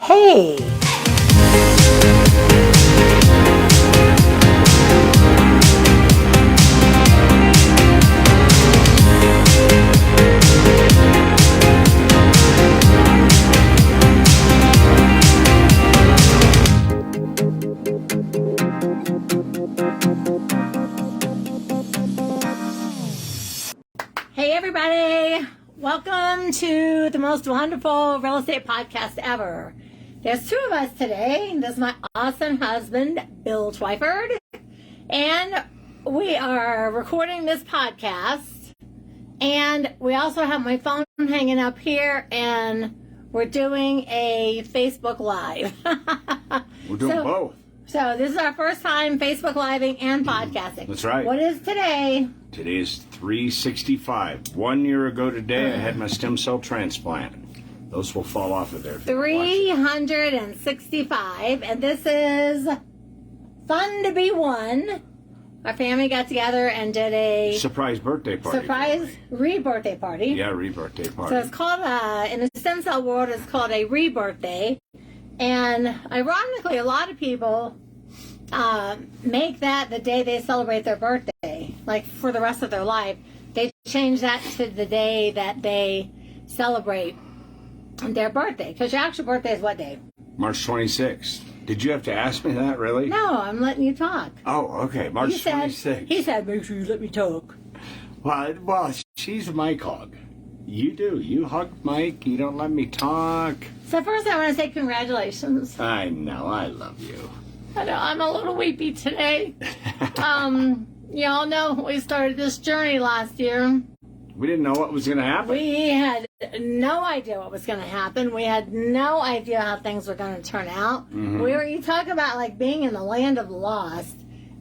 Hey! Hey everybody! Welcome to the most wonderful real estate podcast ever. There's two of us today. This is my awesome husband, Bill Twyford, and we are recording this podcast. And we also have my phone hanging up here, and we're doing a Facebook Live. We're doing both. So this is our first time Facebook Living and podcasting. That's right. What is today? Today is 365. 1 year ago today, I had my stem cell transplant. Those will fall off of there. 365, and this is fun to be one. Our family got together and did a surprise birthday party. Surprise re-birthday party. Yeah, re-birthday party. So it's called, in the stem cell world, it's called a rebirthday. And ironically, a lot of people make that the day they celebrate their birthday, like for the rest of their life. They change that to the day that they celebrate their birthday. Because your actual birthday is what day? March 26th. Did you have to ask me that, really? No, I'm letting you talk. Oh, okay. March 26th. He said, make sure you let me talk. Well, she's a mic hog. You do. You hug Mike. You don't let me talk. So first I want to say congratulations. I know. I love you. I know. I'm a little weepy today. You all know we started this journey last year. We didn't know what was going to happen. We had no idea what was going to happen. We had no idea how things were going to turn out. Mm-hmm. You talk about like being in the land of the lost.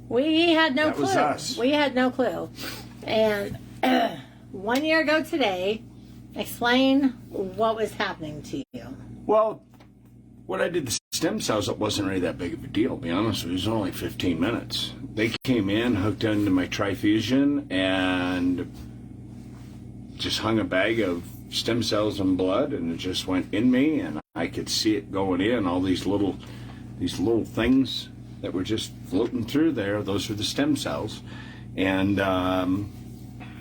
We had no clue. That was us. We had no clue. And 1 year ago today, explain what was happening to you. Well, when I did the stem cells, it wasn't really that big of a deal, to be honest with you. It was only 15 minutes. They came in, hooked into my trifusion, and just hung a bag of stem cells and blood, and it just went in me, and I could see it going in. All these little things that were just floating through there, those were the stem cells. And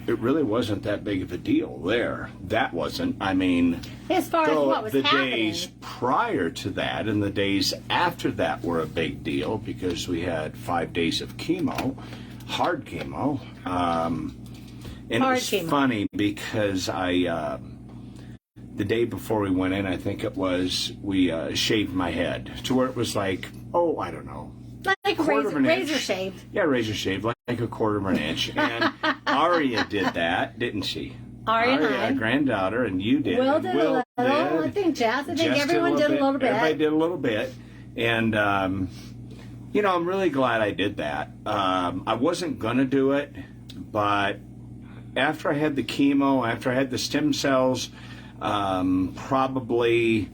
it really wasn't that big of a deal there. That wasn't. I mean, as far as what was the happening. days prior to that and the days after that were a big deal because we had 5 days of chemo, hard chemo. And hard it was chemo. Funny because the day before we went in, I think it was, we shaved my head to where it was like, I don't know. Like razor shaved. Yeah, razor shaved, like a quarter of an inch. And Aria did that, didn't she? Aria, granddaughter, and you did. Will did a little. I think Jess. I think everyone did a little bit. Everybody did a little bit. And, I'm really glad I did that. I wasn't going to do it, but after I had the chemo, after I had the stem cells, probably...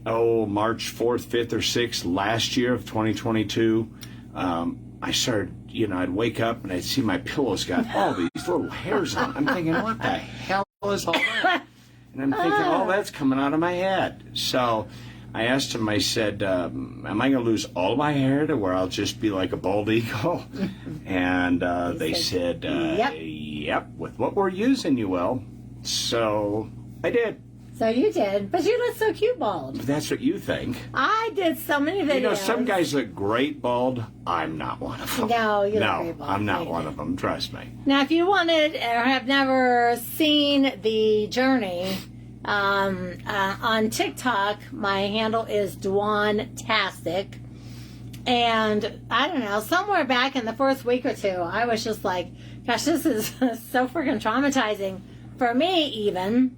March 4th, 5th, or 6th last year of 2022, I started, I'd wake up and I'd see my pillows got all these little hairs on. I'm thinking, what the hell is all that? And I'm thinking, that's coming out of my head. So I asked him, I said, am I going to lose all my hair to where I'll just be like a bald eagle? And they said, yep, with what we're using, you will. So I did. So you did, but you look so cute bald. That's what you think. I did so many videos. Some guys look great bald. I'm not one of them. No, you look great bald. I'm not one of them. Trust me. Now, if you wanted or have never seen the journey on TikTok, my handle is Dwantastic. And I don't know, somewhere back in the first week or two, I was just like, gosh, this is so freaking traumatizing for me even.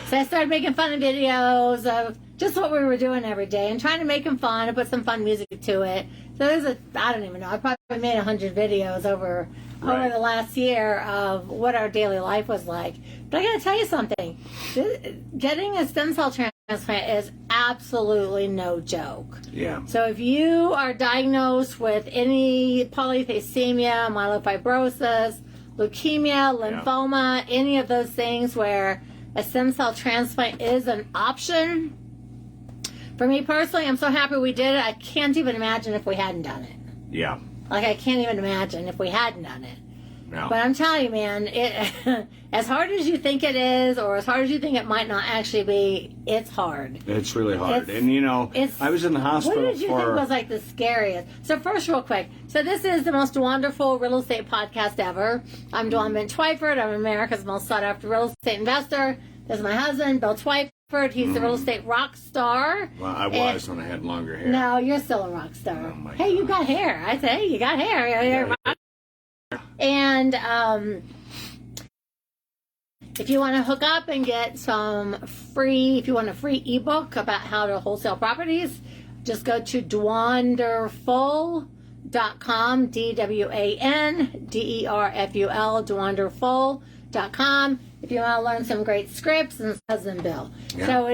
So I started making fun of videos of just what we were doing every day and trying to make them fun and put some fun music to it. So I don't even know, I probably made 100 videos over the last year of what our daily life was like. But I got to tell you something. Getting a stem cell transplant is absolutely no joke. Yeah. So if you are diagnosed with any polycythemia, myelofibrosis, leukemia, lymphoma, any of those things where a stem cell transplant is an option, for me personally, I'm so happy we did it. I can't even imagine if we hadn't done it. Yeah. Like, I can't even imagine if we hadn't done it. No. But I'm telling you, man, it as hard as you think it is, or as hard as you think it might not actually be, it's hard. It's really hard. And, you know, I was in the hospital What did you think was, like, the scariest? So, first, real quick. So, this is the most wonderful real estate podcast ever. I'm Dwan Twyford. I'm America's most sought-after real estate investor. This is my husband, Bill Twyford. He's the real estate rock star. Well, I was when I had longer hair. No, you're still a rock star. Oh, my hey, God. You got hair. I say, you got hair. You're a rock. And if you want to hook up and get some free, if you want a free ebook about how to wholesale properties, just go to Dwanderful.com, Dwanderful, Dwanderful.com. If you want to learn some great scripts, and husband Bill. Yeah. So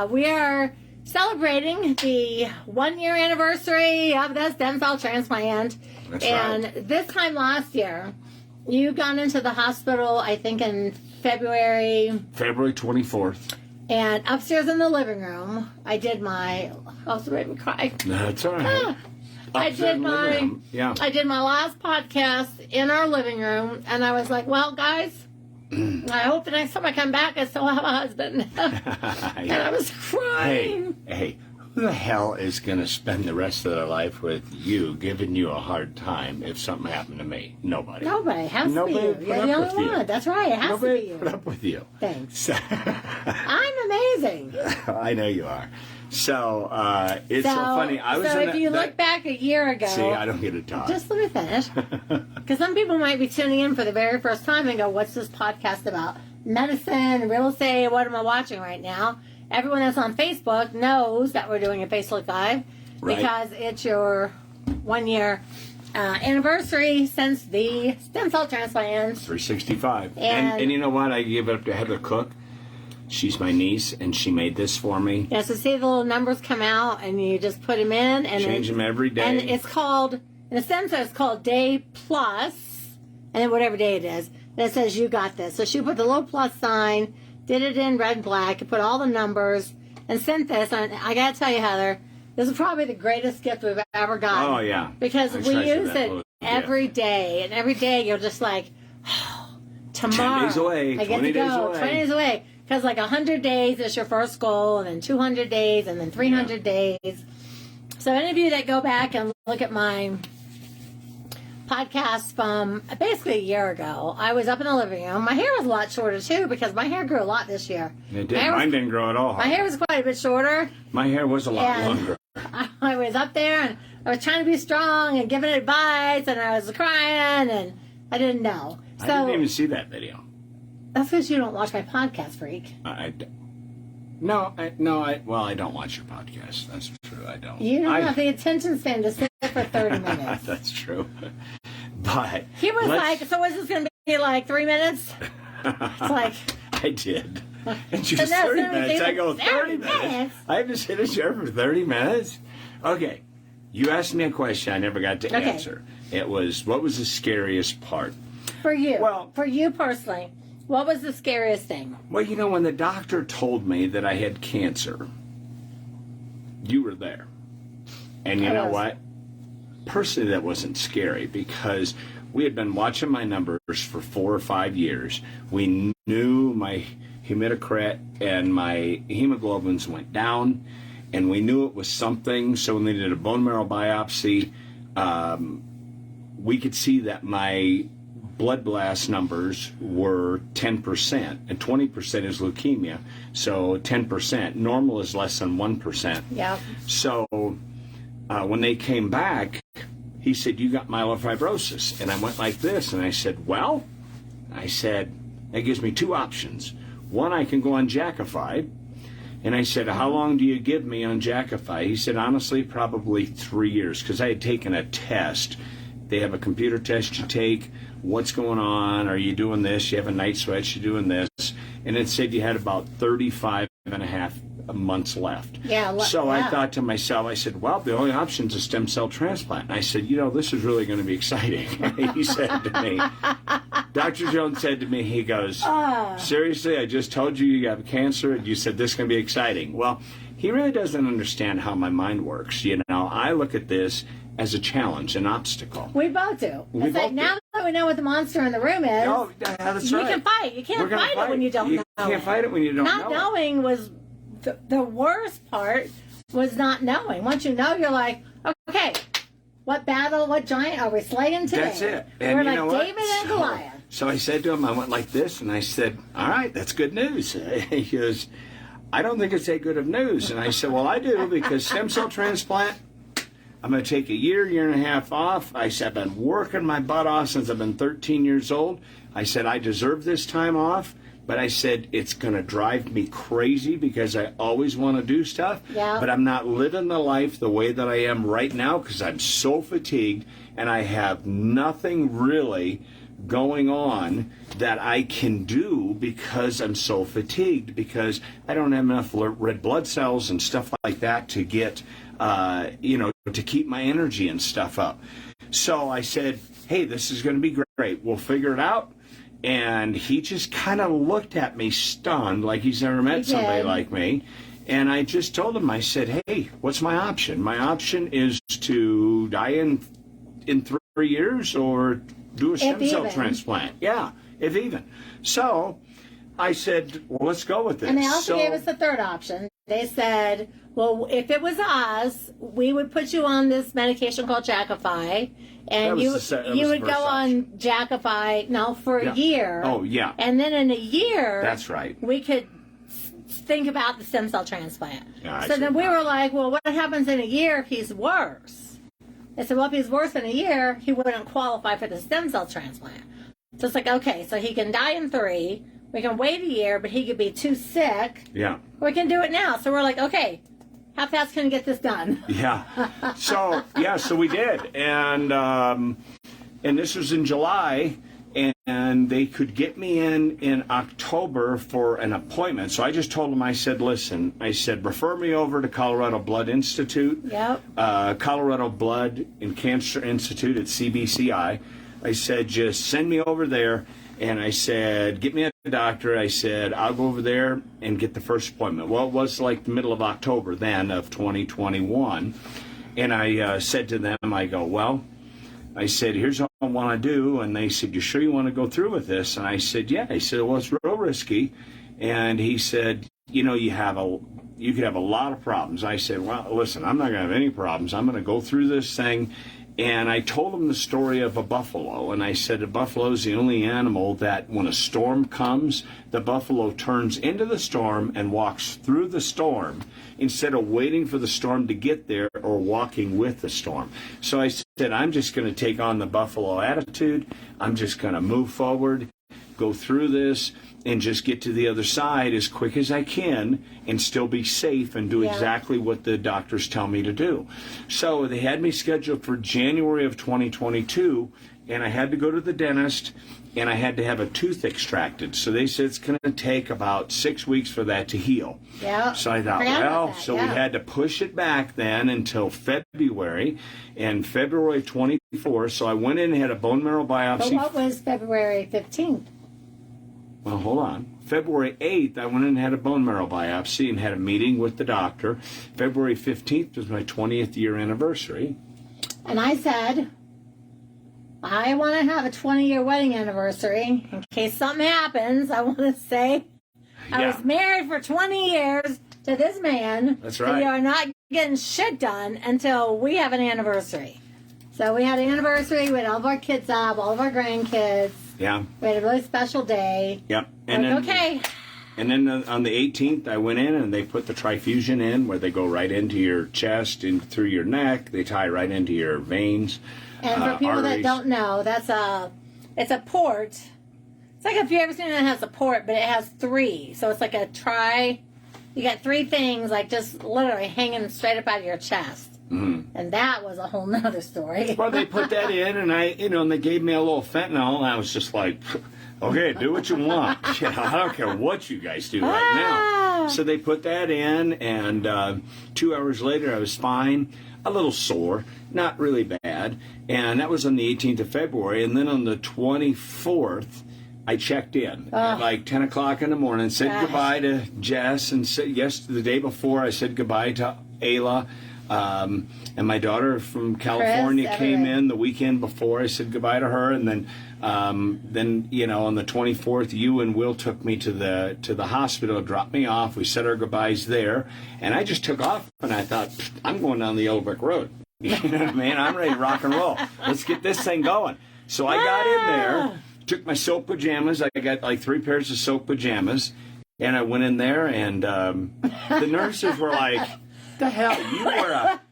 we are celebrating the 1-year anniversary of the stem cell transplant. That's and right. This time last year, you got into the hospital, I think in February 24th. And upstairs in the living room, I did my, also made me cry. That's all right. I did my last podcast in our living room, and I was like, well, guys, I hope the next time I come back, I still have a husband. And I was crying. Hey, who the hell is going to spend the rest of their life with you, giving you a hard time if something happened to me? Nobody. Nobody. It has to be you. put You're up the with only you. one. That's right. It has to be you. Put up with you. Thanks. I'm amazing. I know you are. So, it's so funny. If you look back a year ago. See, I don't get to talk. Just let me finish. Because some people might be tuning in for the very first time and go, what's this podcast about? Medicine, real estate, what am I watching right now? Everyone that's on Facebook knows that we're doing a Facebook Live. Right. Because it's your 1-year anniversary since the stem cell transplant. 365. And you know what? I give it up to Heather Cook. She's my niece, and she made this for me. Yeah, so see the little numbers come out, and you just put them in. And Change them every day. And it's called, in a sense, it's called Day Plus, and then whatever day it is. And it says, you got this. So she put the little plus sign, did it in red and black, and put all the numbers, and sent this. And I got to tell you, Heather, this is probably the greatest gift we've ever gotten. Oh, yeah. Because we use it every gift. day, and every day you're just like, oh, tomorrow. 10 days away, I get 20 to go. days away. 20 days away. Because like 100 days is your first goal, and then 200 days, and then 300 days. So any of you that go back and look at my podcast from basically a year ago, I was up in the living room. My hair was a lot shorter too, because my hair grew a lot this year. It did. Mine didn't grow at all. My hair was quite a bit shorter. My hair was a lot longer. I was up there, and I was trying to be strong and giving advice, and I was crying, and I didn't know. So I didn't even see that video. That's because you don't watch my podcast, freak. I don't watch your podcast. That's true. I don't. You don't have the attention span to sit for 30 minutes. That's true. But he was like, so is this going to be like 3 minutes? It's like... I did. And she was 30 minutes. I go, 30 minutes? I have to sit in a chair for 30 minutes? Okay. You asked me a question I never got to answer. It was, what was the scariest part? For you. Well, for you personally. What was the scariest thing? Well, you know, when the doctor told me that I had cancer, you were there. And you know what? Personally, that wasn't scary because we had been watching my numbers for 4 or 5 years. We knew my hematocrit and my hemoglobins went down, and we knew it was something. So when they did a bone marrow biopsy, we could see that my blood blast numbers were 10%, and 20% is leukemia, so 10%. Normal is less than 1%. Yeah. So when they came back, he said, you got myelofibrosis. And I went like this, and I said, well, that gives me 2 options. One, I can go on Jakafi. And I said, how long do you give me on Jakafi? He said, honestly, probably 3 years, because I had taken a test. They have a computer test you take. What's going on? Are you doing this? You have a night sweat. You're doing this. And it said you had about 35 and a half months left. Yeah. So I thought to myself, I said, well, the only option is a stem cell transplant. And I said, you know, this is really going to be exciting. He said to me, Dr. Jones said to me, he goes, seriously, I just told you you have cancer, and you said this is going to be exciting. Well, he really doesn't understand how my mind works. You know, I look at this as a challenge, an obstacle. We both do. We It's like both now that we know what the monster in the room is, Oh, yeah, that's you right. can fight. You can't We're gonna fight it when you don't know. You can't fight it when you don't know. Not knowing was the worst part. Was not knowing. Once you know, you're like, okay, what battle, what giant are we slaying today? That's it. And we're you like know what? David and Goliath. So I said to him, I went like this, and I said, all right, that's good news. He goes, I don't think it's that good of news. And I said, well, I do, because stem cell transplant, I'm going to take a year and a half off. I said, I've been working my butt off since I've been 13 years old. I said, I deserve this time off. But I said, it's going to drive me crazy because I always want to do stuff. Yeah. But I'm not living the life the way that I am right now because I'm so fatigued and I have nothing really going on that I can do because I'm so fatigued, because I don't have enough red blood cells and stuff like that to get, to keep my energy and stuff up. So I said, hey, this is going to be great. We'll figure it out. And he just kind of looked at me stunned, like he's never met somebody like me. And I just told him, I said, hey, what's my option? My option is to die in 3 years or do a stem cell transplant. Yeah, if even. So I said, well, let's go with this. And they also gave us the third option. They said, well, if it was us, we would put you on this medication called Jakafi, and you would go on Jakafi for a year. Oh, yeah. And then in a year, that's right, we could think about the stem cell transplant. Yeah, so then we were like, well, what happens in a year if he's worse? They said, well, if he's worse in a year, he wouldn't qualify for the stem cell transplant. So it's like, okay, so he can die in 3. We can wait a year, but he could be too sick. Yeah. We can do it now. So we're like, okay, how fast can we get this done? Yeah. So we did. And this was in July, and they could get me in October for an appointment. So I just told them, I said, listen, refer me over to Colorado Blood Institute. Yep. Colorado Blood and Cancer Institute at CBCI. I said, just send me over there. And I said, get me a doctor. I said, I'll go over there and get the first appointment. Well, it was like the middle of October then of 2021. And I said to them, I go, well, I said, here's what I want to do. And they said, you sure you want to go through with this? And I said, yeah. I said, well, it's real risky. And he said, you could have a lot of problems. I said, well, listen, I'm not going to have any problems. I'm going to go through this thing. And I told him the story of a buffalo, and I said a buffalo is the only animal that when a storm comes, the buffalo turns into the storm and walks through the storm instead of waiting for the storm to get there or walking with the storm. So I said, I'm just going to take on the buffalo attitude. I'm just going to move forward, go through this, and just get to the other side as quick as I can and still be safe and do exactly what the doctors tell me to do. So they had me scheduled for January of 2022, and I had to go to the dentist, and I had to have a tooth extracted. So they said it's going to take about 6 weeks for that to heal. Yeah. So I thought, we had to push it back then until February, and February 24th. So I went in and had a bone marrow biopsy. But what was February 15th? Well, hold on. February 8th, I went in and had a bone marrow biopsy and had a meeting with the doctor. February 15th was my 20th year anniversary. And I said, I want to have a 20-year wedding anniversary. In case something happens, I want to say I was married for 20 years to this man. That's right. We are not getting shit done until we have an anniversary. So we had an anniversary. We had all of our kids up, all of our grandkids. Yeah. We had a really special day. Yep. And then, okay. And then on the 18th, I went in and they put the trifusion in where they go right into your chest and through your neck. They tie right into your veins. And for people that don't know, it's a port. It's like if you ever seen it that has a port, but it has 3. So it's like a you got 3 things like just literally hanging straight up out of your chest. Mm-hmm. And that was a whole nother story. Well, they put that in, and and they gave me a little fentanyl, and I was just like, okay, do what you want. I don't care what you guys do right now. So they put that in, and 2 hours later, I was fine, a little sore, not really bad, and that was on the 18th of February, and then on the 24th, I checked in at like 10 o'clock in the morning, said goodbye to Jess, and said the day before I said goodbye to Ayla. And my daughter from California came in the weekend before. I said goodbye to her, and then on the 24th, you and Will took me to the hospital, dropped me off. We said our goodbyes there, and I just took off, and I thought, I'm going down the yellow brick road. You know what I mean? I'm ready to rock and roll. Let's get this thing going. So I got in there, took my silk pajamas. I got like 3 pairs of silk pajamas, and I went in there, and the nurses were like, "The hell,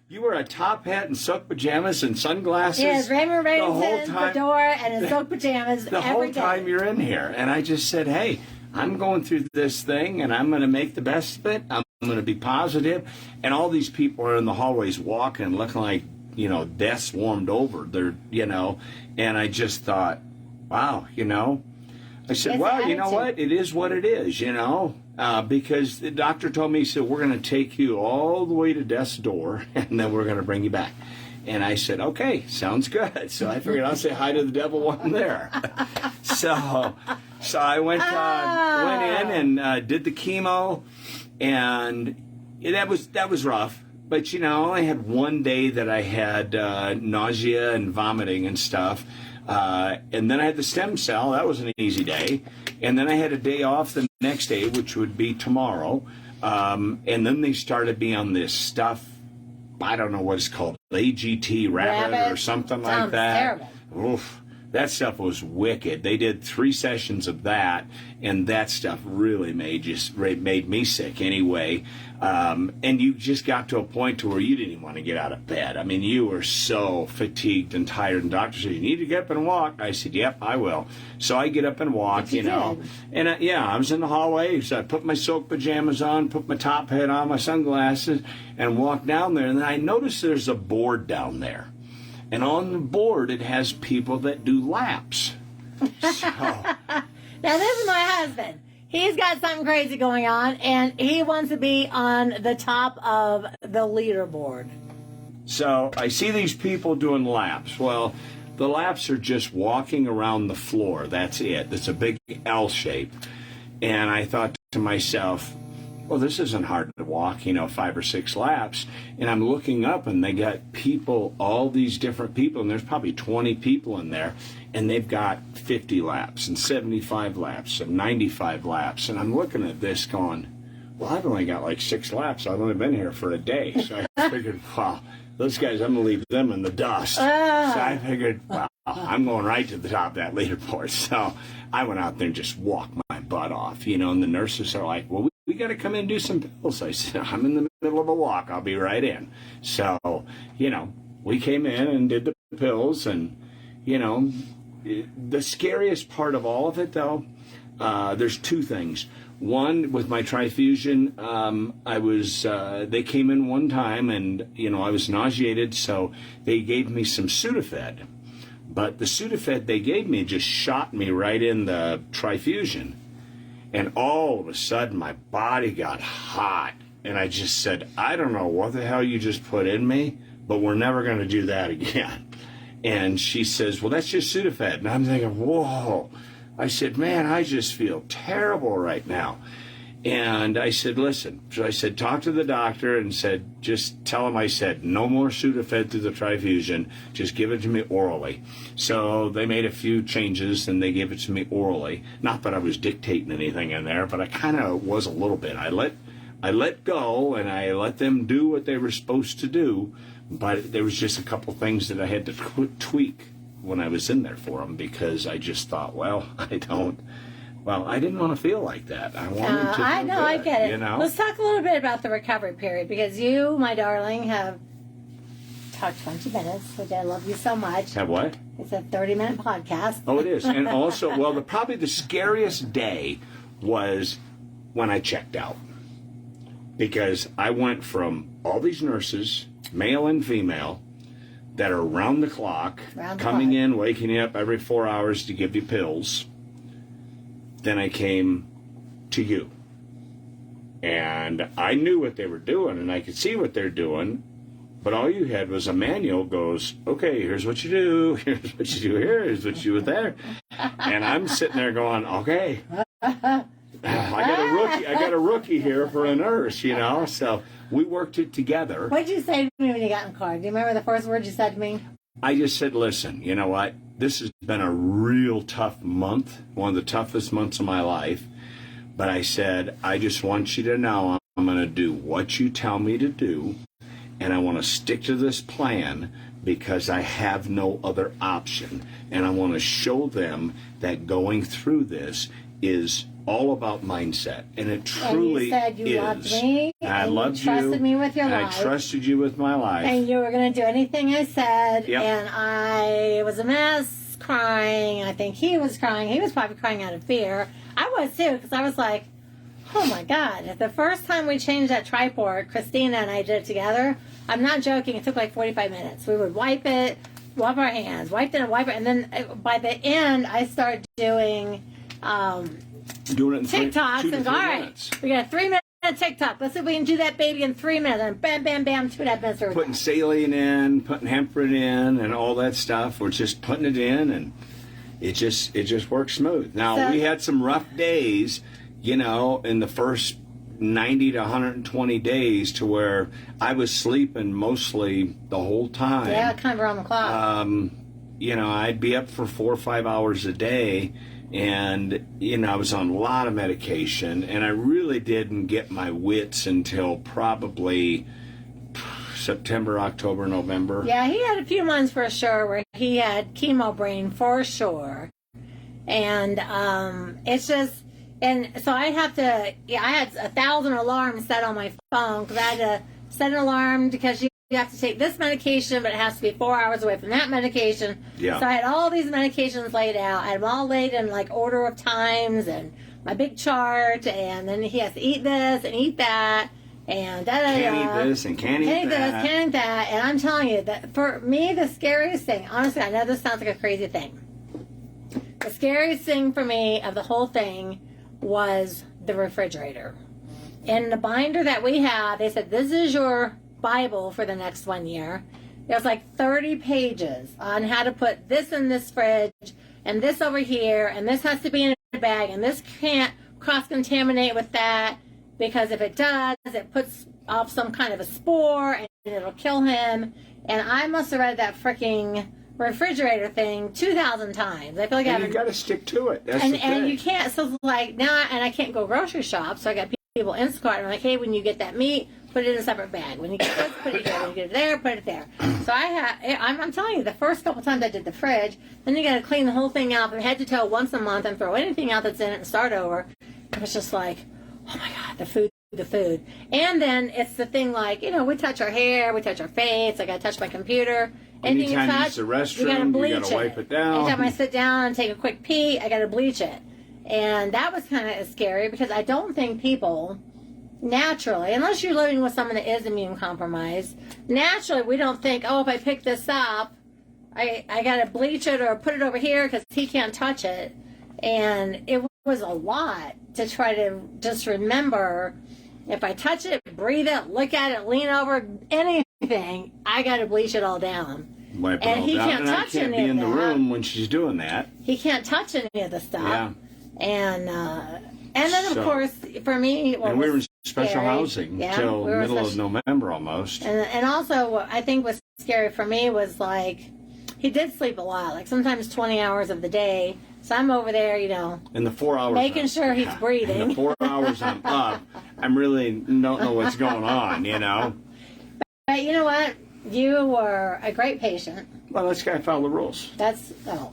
you wear a top hat and silk pajamas and sunglasses." Yes, Raymond Raisins, fedora, and his silk pajamas the whole time you're in here. And I just said, hey, I'm going through this thing, and I'm going to make the best of it. I'm going to be positive. And all these people are in the hallways walking, looking like, death's warmed over. They're, and I just thought, wow, I said, well, you know what? It is what it is, because the doctor told me, he said, we're going to take you all the way to death's door, and then we're going to bring you back. And I said, okay, sounds good. So I figured I'll say hi to the devil while I'm there. So I went in and did the chemo, and that was rough. But, I only had one day that I had nausea and vomiting and stuff. And then I had the stem cell. That was an easy day. And then I had a day off the next day, which would be tomorrow. And then they started me on this stuff. I don't know what it's called. AGT rabbit or something like that. Terrible. Oof. That stuff was wicked. They did 3 sessions of that, and that stuff really made me sick anyway. And you just got to a point to where you didn't even want to get out of bed. I mean, you were so fatigued and tired, and the doctor said, you need to get up and walk. I said, yep, I will. So I get up and walk, And I was in the hallway, so I put my silk pajamas on, put my top hat on, my sunglasses, and walked down there. And then I noticed there's a board down there. And on the board, it has people that do laps. So. Now, this is my husband. He's got something crazy going on, and he wants to be on the top of the leaderboard. So I see these people doing laps. Well, the laps are just walking around the floor. That's it. It's a big L shape. And I thought to myself, well, this isn't hard to walk, 5 or 6 laps. And I'm looking up, and they got people, all these different people, and there's probably 20 people in there, and they've got 50 laps and 75 laps and 95 laps. And I'm looking at this going, well, I've only got like 6 laps. I've only been here for a day. So I figured, wow, those guys, I'm going to leave them in the dust. So I figured, wow, I'm going right to the top of that leaderboard. So I went out there and just walked my butt off, and the nurses are like, well, we got to come in and do some pills. I said, I'm in the middle of a walk. I'll be right in. So, we came in and did the pills, and, the scariest part of all of it, though, there's 2 things. One, with my trifusion, they came in one time, and, I was nauseated, so they gave me some Sudafed. But the Sudafed they gave me just shot me right in the trifusion. And all of a sudden, my body got hot. And I just said, I don't know what the hell you just put in me, but we're never going to do that again. And she says, well, that's just Sudafed. And I'm thinking, whoa. I said, man, I just feel terrible right now. And I said, listen. So I said, talk to the doctor and said, just tell him I said, no more Sudafed through the trifusion. Just give it to me orally. So they made a few changes and they gave it to me orally. Not that I was dictating anything in there, but I kind of was a little bit. I let go and I let them do what they were supposed to do. But there was just a couple things that I had to tweak when I was in there for them, because I just thought, I didn't want to feel like that. I wanted to. I know, good, I get it. You know? Let's talk a little bit about the recovery period, because you, my darling, have talked 20 minutes, which I love you so much. Have what? It's a 30-minute podcast. Oh, it is. And also, probably the scariest day was when I checked out. Because I went from all these nurses, male and female, that are round the clock, coming in, waking you up every 4 hours to give you pills. Then I came to you. And I knew what they were doing, and I could see what they're doing, but all you had was a manual goes, okay, here's what you do, here's what you do here, here's what you do there. And I'm sitting there going, okay, I got a rookie here for a nurse, you know. So we worked it together. What did you say to me when you got in the car? Do you remember the first words you said to me? I just said, listen, you know what? This has been a real tough month, one of the toughest months of my life. But I said, I just want you to know I'm going to do what you tell me to do, and I want to stick to this plan because I have no other option. And I want to show them that going through this is all about mindset, and it truly and you said you loved me, I loved you, trusted me with your life. I trusted you with my life, and you were going to do anything I said. Yep. And I was a mess, crying. I think he was crying. He was probably crying out of fear. I was too, because I was like, oh my God. The first time we changed that tripod, Christina and I did it together. I'm not joking. It took like 45 minutes. We would wipe it, wipe our hands, wipe it and wipe it. And then by the end, I started doing doing it in TikToks and all right, we got a 3-minute TikTok. Let's see if we can do that baby in 3 minutes. And bam, bam, bam, 2.5 minutes. Putting saline in, putting heparin in, and all that stuff. We're just putting it in, and it just works smooth. Now, we had some rough days, you know, in the first 90 to 120 days to where I was sleeping mostly the whole time. Yeah, kind of around the clock. You know, I'd be up for 4 or 5 hours a day. And, you know, I was on a lot of medication, and I really didn't get my wits until probably September, October, November. Yeah, he had a few months for sure where he had chemo brain for sure. And it's just, and so I had 1,000 alarms set on my phone because I had to set an alarm because you have to take this medication, but it has to be 4 hours away from that medication. Yeah. So I had all these medications laid out. I had them all laid in like order of times and my big chart. And then he has to eat this and eat that. And can't eat this and can't eat that. Can't eat that. And I'm telling you that for me, the scariest thing, honestly, I know this sounds like a crazy thing. The scariest thing for me of the whole thing was the refrigerator. In the binder that we have, they said, this is your Bible for the next 1 year. There's like 30 pages on how to put this in this fridge and this over here and this has to be in a bag and this can't cross-contaminate with that because if it does, it puts off some kind of a spore and it'll kill him. And I must have read that freaking refrigerator thing 2,000 times. I feel like you got to stick to it. That's the thing. And you can't. So like now, and I can't go grocery shop. So I got people Instacart. I'm like, hey, when you get that meat, put it in a separate bag. When you get this, put it here. When you get it there, put it there. So I'm telling you, the first couple times I did the fridge, then you got to clean the whole thing out from head to toe once a month and throw anything out that's in it and start over. It was just like, oh my God, the food. And then it's the thing like, you know, we touch our hair, we touch our face, I got to touch my computer. Anything Anytime you touch, use the restroom, you got to bleach you got to wipe it down. Anytime I sit down and take a quick pee, I got to bleach it. And that was kind of scary because I don't think people naturally, unless you're living with someone that is immune compromised, naturally we don't think, oh, if I pick this up, I got to bleach it or put it over here because he can't touch it. And it was a lot to try to just remember, if I touch it, breathe it, look at it, lean over, anything, I got to bleach it all down. Wipe it and all he down. can't And touch I can't any be of in that. the room when she's doing that. He can't touch any of the stuff. Yeah. And then, of course, for me, and we were in special scary, housing till middle of November almost. And also, what I think was scary for me was like, he did sleep a lot, like sometimes 20 hours of the day. So I'm over there, you know, in the 4 hours, making sure he's breathing. In the 4 hours I'm up, I'm really don't know what's going on, you know. But you know what? You were a great patient. Well, this guy followed the rules. No.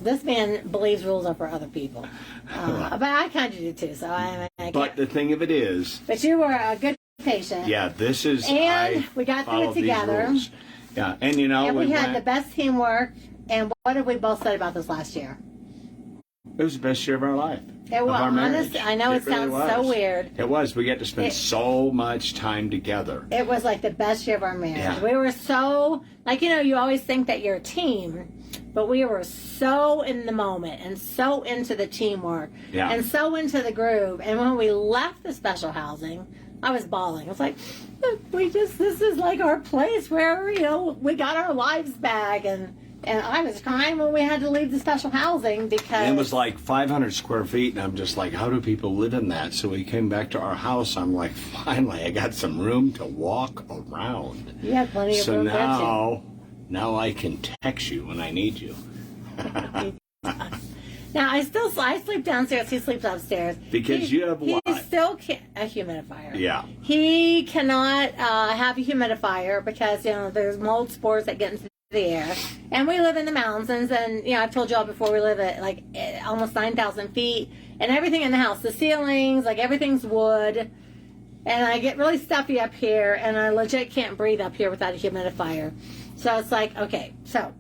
This man believes rules are for other people. But I kind of do too, so I But the thing of it is... But you were a good patient. Yeah, this is... And we got through it together. Yeah, and you know... And we had the best teamwork. And what have we both said about this last year? It was the best year of our life. It was, honestly, I know it sounds so weird. It was. We got to spend so much time together. It was like the best year of our marriage. Yeah. We were so, like, you know, you always think that you're a team, but we were so in the moment and so into the teamwork and so into the groove. And when we left the special housing, I was bawling. I was like, this is like our place where, you know, we got our lives back and And I was crying when we had to leave the special housing because... And it was like 500 square feet, and I'm just like, how do people live in that? So we came back to our house. I'm like, finally, I got some room to walk around. You had plenty of room. So now I can text you when I need you. Now, I sleep downstairs. He sleeps upstairs. Because you have what? He still can't... A humidifier. Yeah. He cannot have a humidifier because, there's mold spores that get into the air. And we live in the mountains, and, I've told y'all before, we live at, almost 9,000 feet. And everything in the house, the ceilings, everything's wood. And I get really stuffy up here, and I legit can't breathe up here without a humidifier. So it's like, okay, so...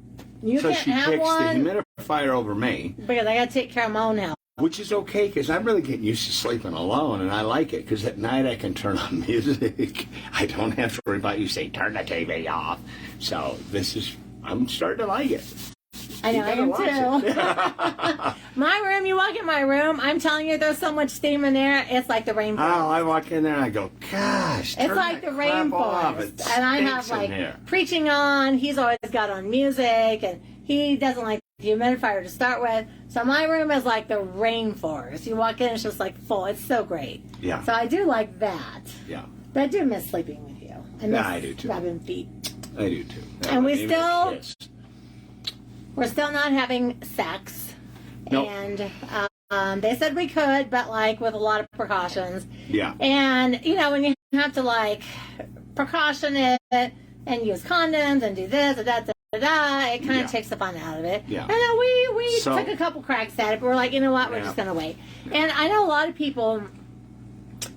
You so can't she have picks one the humidifier over me. Because I got to take care of my own house. Which is okay, because I'm really getting used to sleeping alone, and I like it, because at night I can turn on music. I don't have to worry about you saying, turn the TV off. So I'm starting to like it. I know, I am too. My room, you walk in my room, I'm telling you, there's so much steam in there, it's like the rainforest. Oh, I walk in there and I go, gosh, it's like the rainforest. And I have preaching on, he's always got on music, and he doesn't like the humidifier to start with. So my room is like the rainforest. You walk in, it's just full. It's so great. Yeah. So I do like that. Yeah. But I do miss sleeping with you. I do too. Rubbing feet. I do too. And we're still not having sex. Nope. And they said we could, but with a lot of precautions. Yeah. And, when you have to precaution it and use condoms and do this and that, it kind of takes the fun out of it. Yeah. And we took a couple cracks at it, but we're like, you know what, we're just going to wait. And I know a lot of people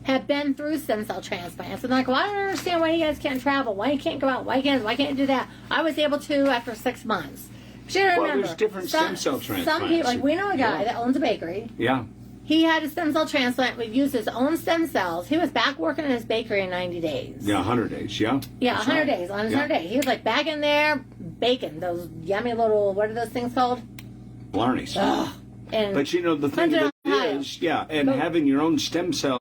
have been through stem cell transplants. And they're like, well, I don't understand why you guys can't travel. Why you can't go out? Why can't you do that? I was able to after 6 months. But remember, there's different stem cell transplants. Some people, we know a guy that owns a bakery. Yeah. He had a stem cell transplant. We used his own stem cells. He was back working in his bakery in 90 days. Yeah, 100 days, yeah. Yeah, 100 days. On his 100 days. He was back in there baking those yummy little, what are those things called? Blarneys. Ugh. But the thing is, having your own stem cells,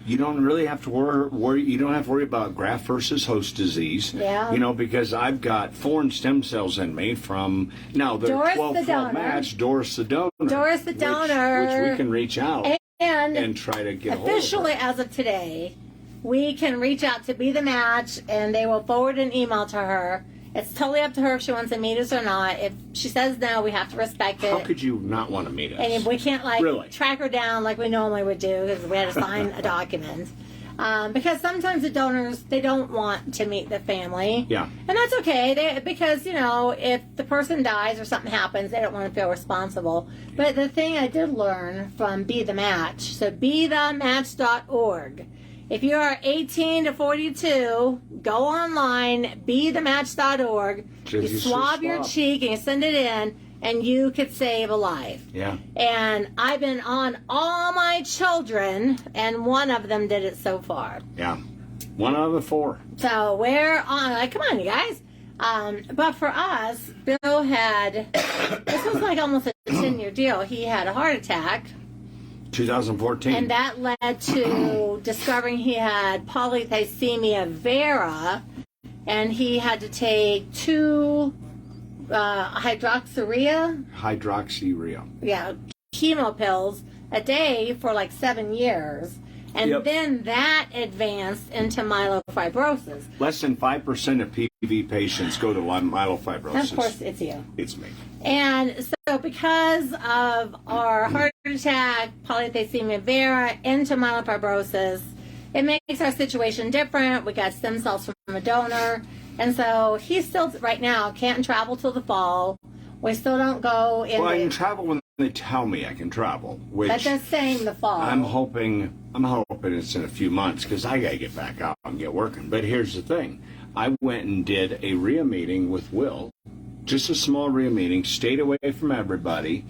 you don't really have to worry. You don't have to worry about graft versus host disease. Yeah. Because I've got foreign stem cells in me from they're 12 match. Doris the donor. Doris the donor. Which we can reach out and try to get officially hold of as of today, we can reach out to Be the Match, and they will forward an email to her. It's totally up to her if she wants to meet us or not. If she says no, we have to respect it. How could you not want to meet us? And we can't track her down like we normally would do because we had to sign a document. Because sometimes the donors, they don't want to meet the family. Yeah. And that's okay. Because, if the person dies or something happens, they don't want to feel responsible. But the thing I did learn from Be the Match, so bethematch.org. If you are 18 to 42, go online, bethematch.org. You swab your cheek and you send it in, and you could save a life. Yeah. And I've been on all my children, and one of them did it so far. Yeah. 1 out of the 4. So we're on, come on, you guys. But for us, Bill had, this was almost a 10-year deal. He had a heart attack. 2014. And that led to discovering he had polycythemia vera, and he had to take 2 hydroxyurea. Yeah, chemo pills a day for 7 years. And then that advanced into myelofibrosis. Less than 5% of PV patients go to myelofibrosis. And of course, it's you. It's me. And so because of our heart attack, polycythemia vera, into myelofibrosis, it makes our situation different. We got stem cells from a donor. And so he still, right now, can't travel till the fall. We still don't go in. Well, I can travel when they tell me I can travel. Which that's just saying the fall. I'm hoping it's in a few months because I got to get back out and get working. But here's the thing. I went and did a RIA meeting with Will. Just a small RIA meeting, stayed away from everybody,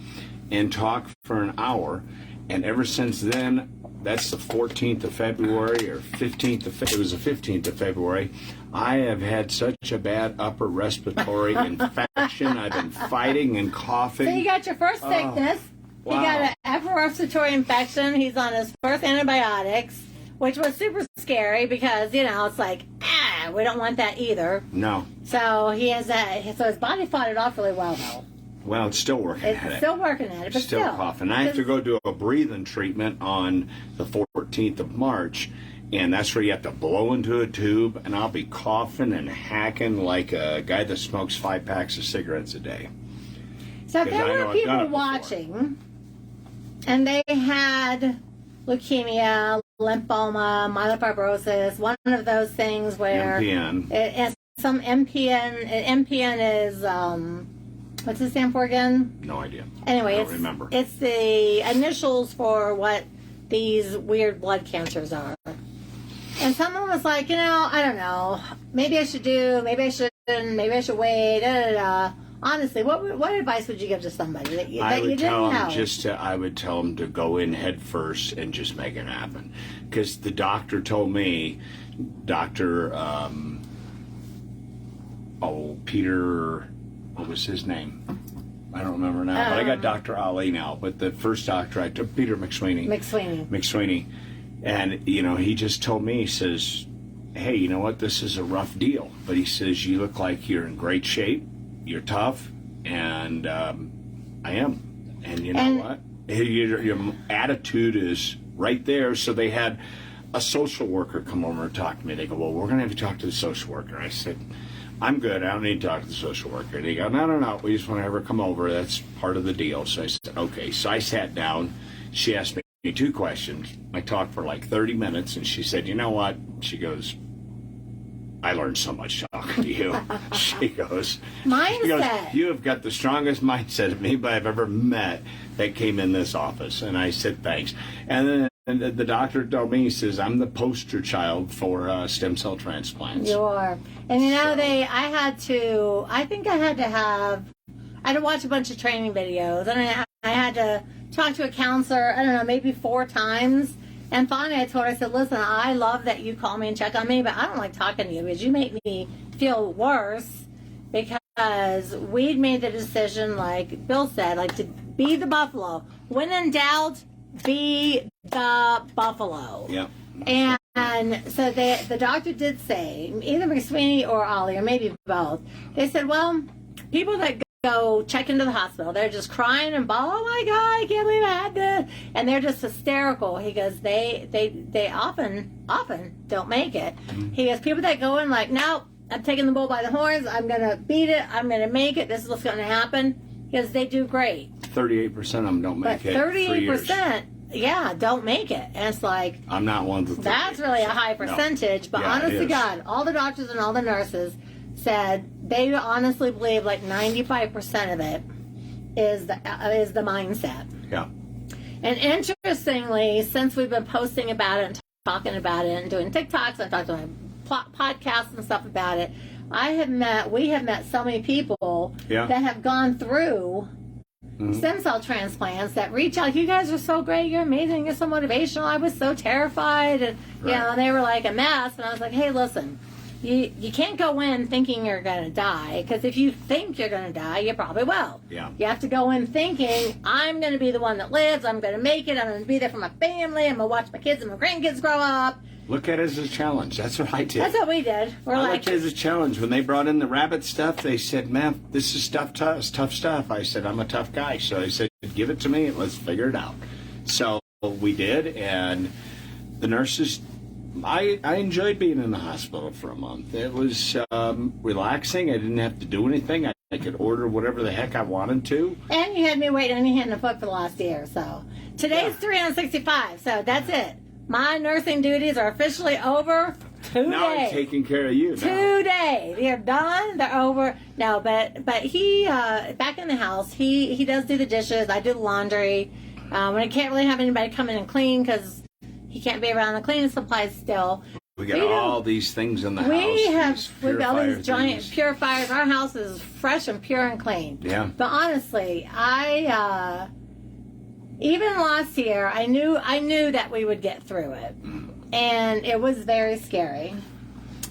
and talked for an hour. And ever since then, that's the 14th of February or 15th of it was the 15th of February. I have had such a bad upper respiratory infection. I've been fighting and coughing. So you got your first sickness. Wow. He got an upper respiratory infection. He's on his first antibiotics, which was super scary because, it's Yeah, we don't want that either. No. So he has that. So his body fought it off really well, though. Well, it's still working at it. It's still working at it, but still coughing. I have to go do a breathing treatment on the 14th of March, and that's where you have to blow into a tube, and I'll be coughing and hacking like a guy that smokes 5 packs of cigarettes a day. So if there were people watching, and they had leukemia, lymphoma, myelofibrosis, one of those things where MPN. Some MPN. MPN is what's it stand for again? No idea. Anyway, I don't remember. It's the initials for what these weird blood cancers are. And someone was like, I don't know. Maybe I should do. Maybe I shouldn't. Maybe I should wait. Da, da, da. Honestly, what advice would you give to somebody that you didn't know? I would tell them to go in head first and just make it happen. Because the doctor told me, Peter, what was his name? I don't remember now. But I got Dr. Ali now. But the first doctor I took, Peter McSweeney. And, he just told me, he says, hey, you know what? This is a rough deal. But he says, you look like you're in great shape. You're tough, and I am. And you know what? Your attitude is right there. So they had a social worker come over and talk to me. They go, well, we're going to have to talk to the social worker. I said, I'm good. I don't need to talk to the social worker. And they go, no. We just want to have her come over. That's part of the deal. So I said, okay. So I sat down. She asked me 2 questions. I talked for like 30 minutes, and she said, you know what? She goes, I learned so much talking to you. She goes, mindset. You have got the strongest mindset of anybody I've ever met that came in this office. And I said, thanks. And then the doctor told me, he says, I'm the poster child for stem cell transplants. You are. And I had to watch a bunch of training videos. And I had to talk to a counselor, I don't know, maybe 4 times. And finally, I told her, I said, listen, I love that you call me and check on me, but I don't like talking to you because you make me feel worse because we'd made the decision, like Bill said, like to be the buffalo. When in doubt, be the buffalo. Yeah. And so the doctor did say, either McSweeney or Ollie, or maybe both, they said, well, people that go check into the hospital, they're just crying and oh my God, I can't believe I had this, and they're just hysterical. He goes, they often don't make it. He goes, people that go in like, no, I'm taking the bull by the horns, I'm gonna beat it, I'm gonna make it, this is what's gonna happen, because they do great. 38% of them don't make it. But 38%, yeah, don't make it. And it's like, I'm not one of the 38%. That's really a high percentage, no. But honest to God, all the doctors and all the nurses said they honestly believe like 95% of it is the mindset. Yeah. And interestingly, since we've been posting about it and talking about it and doing TikToks and talking about podcasts and stuff about it, we have met so many people that have gone through stem cell transplants that reach out. You guys are so great. You're amazing. You're so motivational. I was so terrified, and they were like a mess. And I was like, hey, listen. You can't go in thinking you're going to die, because if you think you're going to die, you probably will. Yeah. You have to go in thinking, I'm going to be the one that lives, I'm going to make it, I'm going to be there for my family, I'm going to watch my kids and my grandkids grow up. Look at it as a challenge. That's what I did. That's what we did. I looked at it as a challenge. When they brought in the rabbit stuff, they said, man, this is tough stuff. I said, I'm a tough guy. So they said, give it to me and let's figure it out. So we did, and the nurses... I enjoyed being in the hospital for a month. It was relaxing. I didn't have to do anything. I could order whatever the heck I wanted to. And you had me waiting on your hand and foot for the last year. So today's 365. So that's it. My nursing duties are officially over today. Now I'm taking care of you. Today. They're done. They're over. No, but he, back in the house, he does do the dishes. I do the laundry. When I can't really have anybody come in and clean because he can't be around the cleaning supplies still. We got all these things in the house. We've got all these giant purifiers. Our house is fresh and pure and clean. Yeah. But honestly, even last year, I knew that we would get through it. And it was very scary.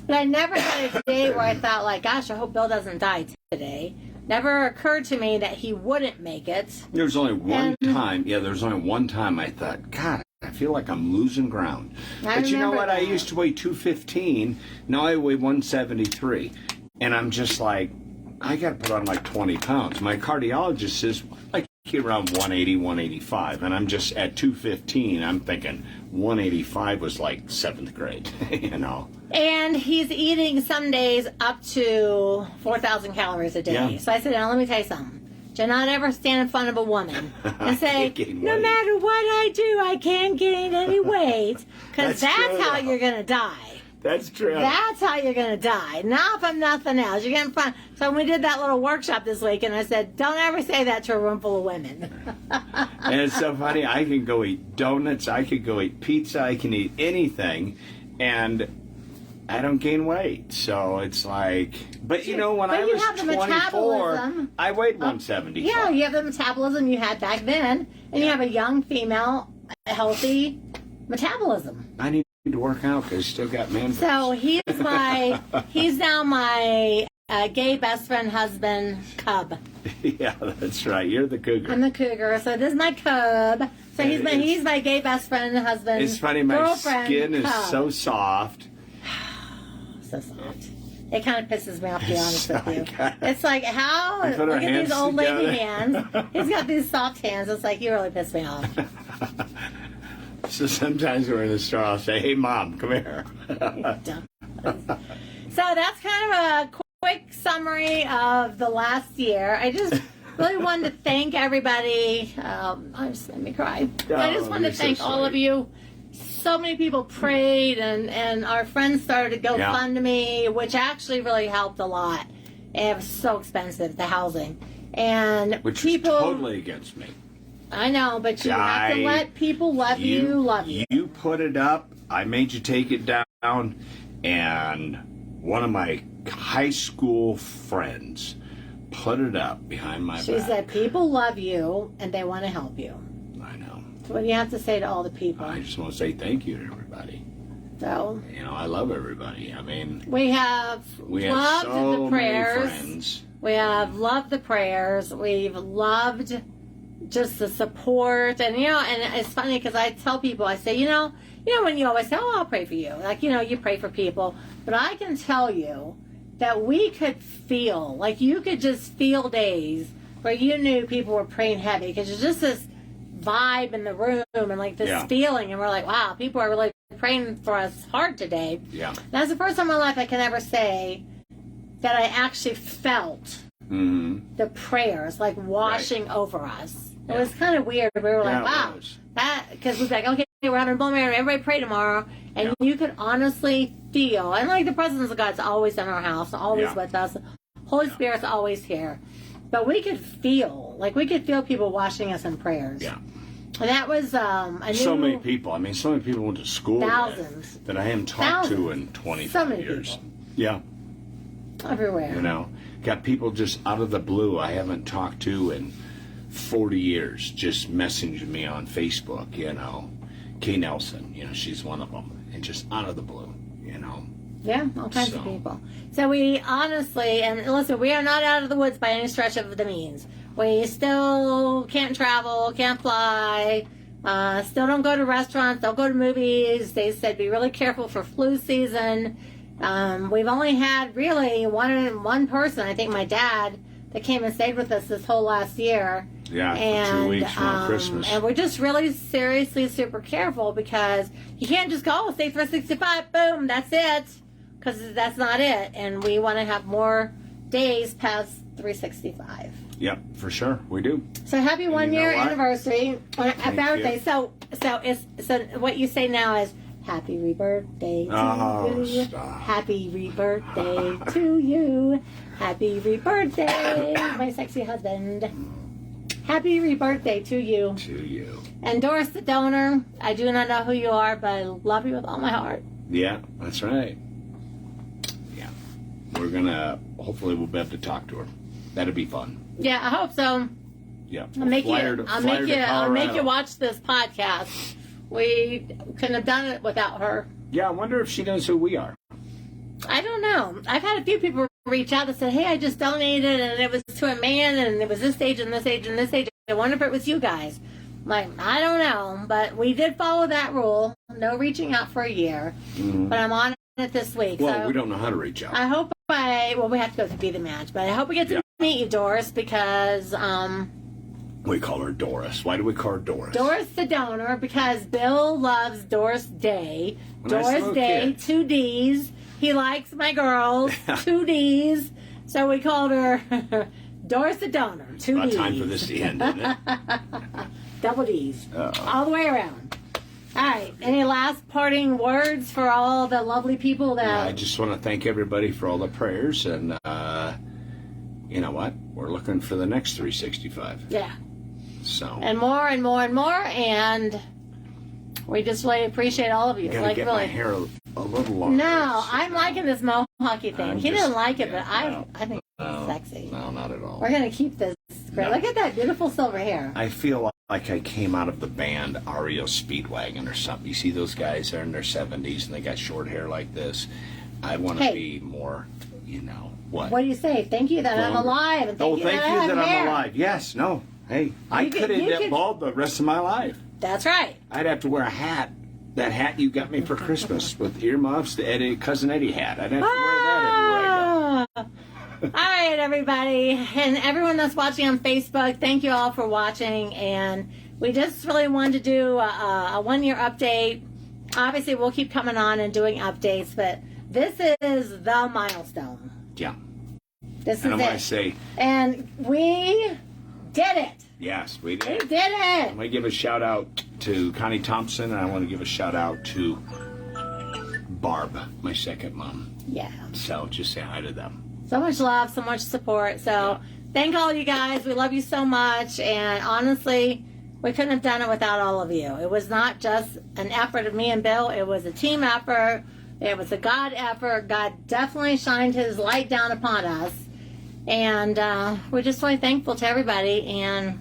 But I never had a day where I thought, like, gosh, I hope Bill doesn't die today. Never occurred to me that he wouldn't make it. There's only one time I thought, God, I feel like I'm losing ground. I But you know remember what? I that. used to weigh 215. Now I weigh 173. And I'm just like, I got to put on like 20 pounds. My cardiologist says, like, around 180, 185. And I'm just at 215. I'm thinking 185 was like 7th grade, you know. And he's eating some days up to 4,000 calories a day. Yeah. So I said, now let me tell you something. Do not ever stand in front of a woman and say, no weight. matter what I do, I can't gain any weight. Because That's that's true. how you're going to die. That's true. That's how you're going to die. Not from nothing else. You're getting fun. So we did that little workshop this week, and I said, don't ever say that to a room full of women. And it's so funny. I can go eat donuts. I could go eat pizza. I can eat anything. And I don't gain weight. So it's like, but you know, when But I you was have the 24, metabolism. I weighed 170. Yeah, you have the metabolism you had back then, and you have a young female, healthy metabolism. I need to work out because I still got man. So he's now my gay best friend, husband, cub. Yeah, that's right. You're the cougar. I'm the cougar, so this is my cub. So he's my gay best friend, husband. It's funny. My girlfriend, skin is cub. so soft. So soft. It kind of pisses me off, to be honest with you. God. It's like, how? We put Look our at these hands old lady together. hands. He's got these soft hands. It's like, you really piss me off. So sometimes we're in the store. I'll say, "Hey, Mom, come here." So that's kind of a quick summary of the last year. I just really wanted to thank everybody. I just made me cry. I just wanted to you're so thank all of sweet. you. So many people prayed, and our friends started to GoFundMe, which actually really helped a lot. It was so expensive, the housing. And Which people, is totally against me. I know, but you have to let people love you, love you. You put it up. I made you take it down. And one of my high school friends put it up behind my She back. said, people love you, and they want to help you. I know. So what do you have to say to all the people? I just want to say thank you to everybody. So You know, I love everybody. I mean, we have we have loved so the prayers. many friends. We have loved the prayers. We've loved just the support, and and it's funny because I tell people, I say, when you always say, "Oh, I'll pray for you," like you pray for people, but I can tell you that we could feel like you could just feel days where you knew people were praying heavy because there's just this vibe in the room and like this feeling, and we're like, wow, people are really praying for us hard today. Yeah. That's the first time in my life I can ever say that I actually felt the prayers like washing over us. It was kind of weird. We were like, wow, that, because we'd be like, okay, we're having a Blow Mary, everybody pray tomorrow, and you could honestly feel, and like the presence of God's always in our house, always with us. Holy Spirit's always here. But we could feel people washing us in prayers. Yeah. And that was, I knew So many people. I mean, so many people went to school thousands. that I haven't talked to in 25 So many years. people. Yeah. Everywhere. Got people just out of the blue I haven't talked to in 40 years just messaging me on Facebook, Kay Nelson, she's one of them, and just out of the blue, Yeah, all kinds of people. So we honestly, and listen, we are not out of the woods by any stretch of the means. We still can't travel, can't fly, still don't go to restaurants, don't go to movies. They said be really careful for flu season. We've only had really one person, I think my dad, that came and stayed with us this whole last year. Yeah, and, for 2 weeks from Christmas. And we're just really seriously super careful because you can't just go, stay 365, boom, that's it. Because that's not it. And we want to have more days past 365. Yep, for sure. We do. So happy And 1 year what? anniversary. Thank Birthday. you. So what you say now is happy rebirthday to you. Stop. Happy rebirthday to you. Happy rebirthday, my sexy husband. Happy rebirthday to you. To you. And Doris the donor, I do not know who you are, but I love you with all my heart. Yeah, that's right. Yeah. We're going to, hopefully we'll be able to talk to her. That'd be fun. Yeah, I hope so. Yeah. I'll make you watch this podcast. We couldn't have done it without her. Yeah, I wonder if she knows who we are. I don't know. I've had a few people reach out that said, hey, I just donated and it was to a man and it was this age and this age and this age. I wonder if it was you guys. Like, I don't know, but we did follow that rule. No reaching out for a year. But I'm on it this week. Well, so we don't know how to reach out. I hope we have to go to Be the Match, but I hope we get to meet you, Doris, because we call her Doris. Why do we call her Doris? Doris the donor, because Bill loves Doris Day. Doris Day, 2 D's. He likes my girls, 2 D's. So we called her Doris the donor, 2 About D's. time for this to end, isn't it? Double D's. All the way around. All right. Any last parting words for all the lovely people that... I just want to thank everybody for all the prayers, and you know what? We're looking for the next 365. Yeah. So. And more and more and more, and we just really appreciate all of you. I gotta like, get really. my hair a little longer. No, I'm liking this mohawky thing. He didn't like it, but no, I think it's sexy. No, not at all. We're going to keep this. No. Look at that beautiful silver hair. I feel like I came out of the band REO Speedwagon or something. You see those guys, they're in their 70s and they got short hair like this. I want to be more, what? What do you say? Thank you that I'm alive. And thank you that I have hair. I'm alive. Yes, no. Hey, I could end up bald the rest of my life. That's right. I'd have to wear a hat. That hat you got me for Christmas with earmuffs, the Cousin Eddie hat. I'd have to wear that everywhere I go. All right, everybody. And everyone that's watching on Facebook, thank you all for watching. And we just really wanted to do a 1-year update. Obviously, we'll keep coming on and doing updates, but this is the milestone. Yeah. This and is I it. want to say... And we did it. Yes, we did. We did it. I want to give a shout out to Connie Thompson, and I want to give a shout out to Barb, my second mom. Yeah. So just say hi to them. So much love, so much support. So thank all you guys. We love you so much. And honestly, we couldn't have done it without all of you. It was not just an effort of me and Bill. It was a team effort. It was a God effort. God definitely shined his light down upon us. And we're just really thankful to everybody. And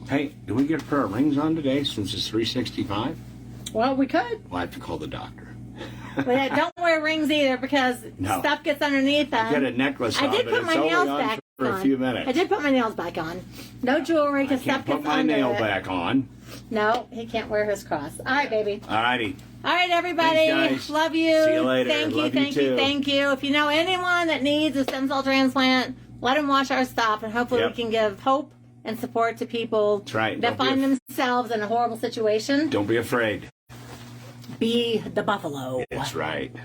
hey, do we get a pair of rings on today since it's 365? well, we could. Well, I have to call the doctor. But don't wear rings either because stuff gets underneath them. Get a necklace on, I did but put it's my only nails on back for on. a few minutes. I did put my nails back on. No jewelry because stuff Can't gets put my under nail it. back on. No, he can't wear his cross. All right, baby. All righty. All right, everybody. Thanks, guys. Love you. See you later. Thank you, Love you thank you, too. thank you. If you know anyone that needs a stem cell transplant, let them watch our stuff, and hopefully we can give hope and support to people That's right. that find themselves in a horrible situation. Don't be afraid. Be the buffalo. That's right.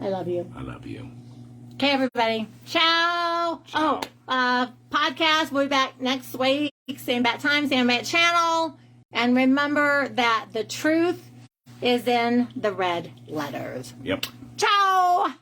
I love you. I love you. Okay, everybody. Ciao. Ciao. Podcast. We'll be back next week. Same bat time, same bat channel. And remember that the truth is in the red letters. Yep. Ciao.